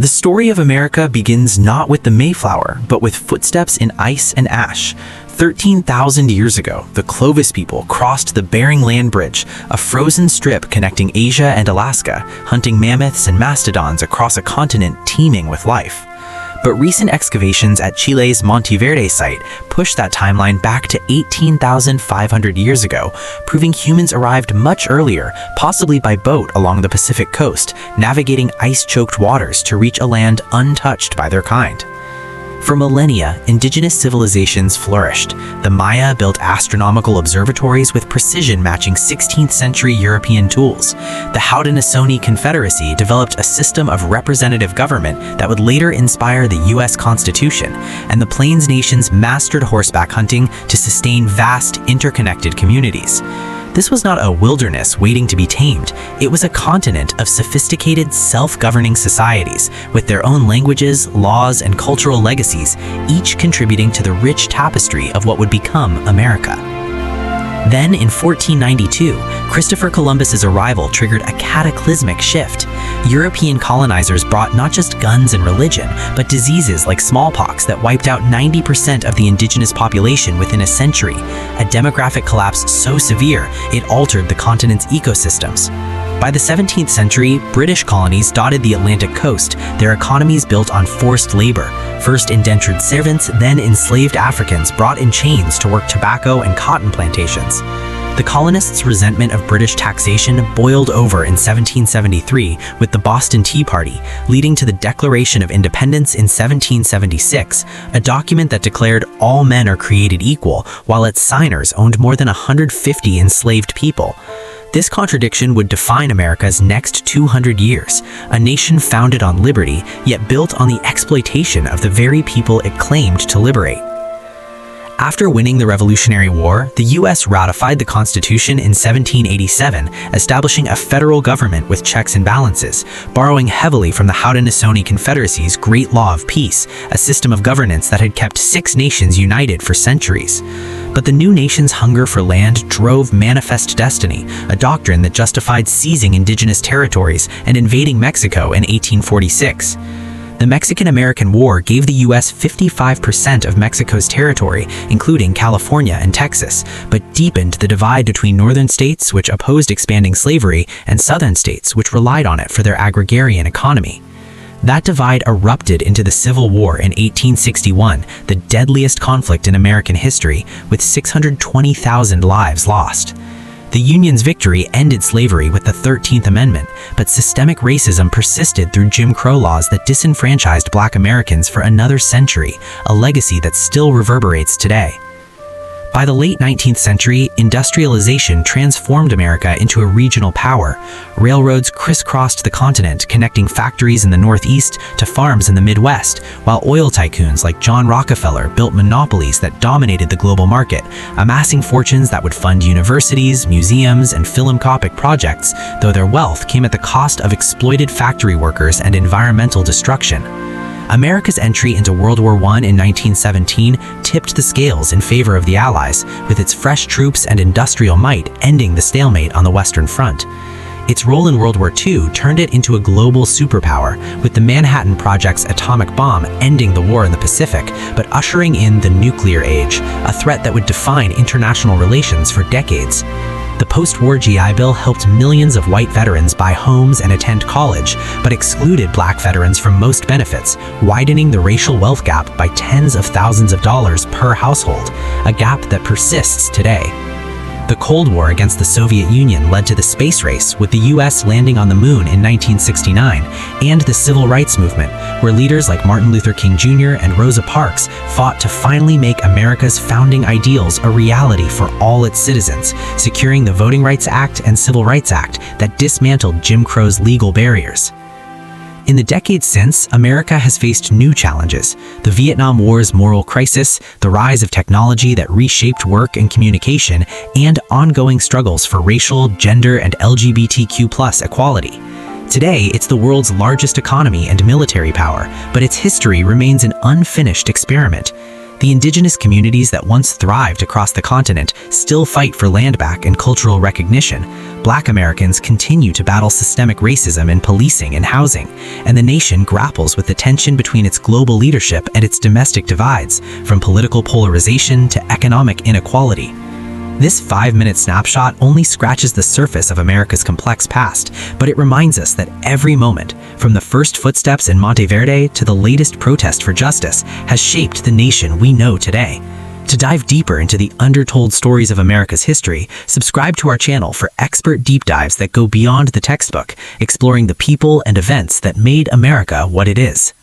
The story of America begins not with the Mayflower, but with footsteps in ice and ash. 13,000 years ago, the Clovis people crossed the Bering Land Bridge, a frozen strip connecting Asia and Alaska, hunting mammoths and mastodons across a continent teeming with life. But recent excavations at Chile's Monteverde site push that timeline back to 18,500 years ago, proving humans arrived much earlier, possibly by boat along the Pacific coast, navigating ice-choked waters to reach a land untouched by their kind. For millennia, indigenous civilizations flourished. The Maya built astronomical observatories with precision matching 16th century European tools. The Haudenosaunee Confederacy developed a system of representative government that would later inspire the US Constitution, and the Plains nations mastered horseback hunting to sustain vast, interconnected communities. This was not a wilderness waiting to be tamed. It was a continent of sophisticated, self-governing societies with their own languages, laws, and cultural legacies, each contributing to the rich tapestry of what would become America. Then, in 1492, Christopher Columbus's arrival triggered a cataclysmic shift. European colonizers brought not just guns and religion, but diseases like smallpox that wiped out 90% of the indigenous population within a century, a demographic collapse so severe it altered the continent's ecosystems. By the 17th century, British colonies dotted the Atlantic coast, their economies built on forced labor, first indentured servants, then enslaved Africans brought in chains to work tobacco and cotton plantations. The colonists' resentment of British taxation boiled over in 1773 with the Boston Tea Party, leading to the Declaration of Independence in 1776, a document that declared all men are created equal, while its signers owned more than 150 enslaved people. This contradiction would define America's next 200 years, a nation founded on liberty, yet built on the exploitation of the very people it claimed to liberate. After winning the Revolutionary War, the U.S. ratified the Constitution in 1787, establishing a federal government with checks and balances, borrowing heavily from the Haudenosaunee Confederacy's Great Law of Peace, a system of governance that had kept 6 nations united for centuries. But the new nation's hunger for land drove manifest destiny, a doctrine that justified seizing indigenous territories and invading Mexico in 1846. The Mexican-American War gave the U.S. 55% of Mexico's territory, including California and Texas, but deepened the divide between northern states, which opposed expanding slavery, and southern states, which relied on it for their agrarian economy. That divide erupted into the Civil War in 1861, the deadliest conflict in American history, with 620,000 lives lost. The Union's victory ended slavery with the 13th Amendment, but systemic racism persisted through Jim Crow laws that disenfranchised Black Americans for another century, a legacy that still reverberates today. By the late 19th century, industrialization transformed America into a regional power. Railroads crisscrossed the continent, connecting factories in the Northeast to farms in the Midwest, while oil tycoons like John Rockefeller built monopolies that dominated the global market, amassing fortunes that would fund universities, museums, and philanthropic projects, though their wealth came at the cost of exploited factory workers and environmental destruction. America's entry into World War I in 1917 tipped the scales in favor of the Allies, with its fresh troops and industrial might ending the stalemate on the Western Front. Its role in World War II turned it into a global superpower, with the Manhattan Project's atomic bomb ending the war in the Pacific, but ushering in the nuclear age, a threat that would define international relations for decades. The post-war GI Bill helped millions of white veterans buy homes and attend college, but excluded Black veterans from most benefits, widening the racial wealth gap by tens of thousands of dollars per household, a gap that persists today. The Cold War against the Soviet Union led to the space race, with the US landing on the moon in 1969, and the Civil Rights Movement, where leaders like Martin Luther King Jr. and Rosa Parks fought to finally make America's founding ideals a reality for all its citizens, securing the Voting Rights Act and Civil Rights Act that dismantled Jim Crow's legal barriers. In the decades since, America has faced new challenges: the Vietnam War's moral crisis, the rise of technology that reshaped work and communication, and ongoing struggles for racial, gender, and LGBTQ+ equality. Today, it's the world's largest economy and military power, but its history remains an unfinished experiment. The indigenous communities that once thrived across the continent still fight for land back and cultural recognition. Black Americans continue to battle systemic racism in policing and housing, and the nation grapples with the tension between its global leadership and its domestic divides, from political polarization to economic inequality. This 5-minute snapshot only scratches the surface of America's complex past, but it reminds us that every moment, from the first footsteps in Monteverde to the latest protest for justice, has shaped the nation we know today. To dive deeper into the undertold stories of America's history, subscribe to our channel for expert deep dives that go beyond the textbook, exploring the people and events that made America what it is.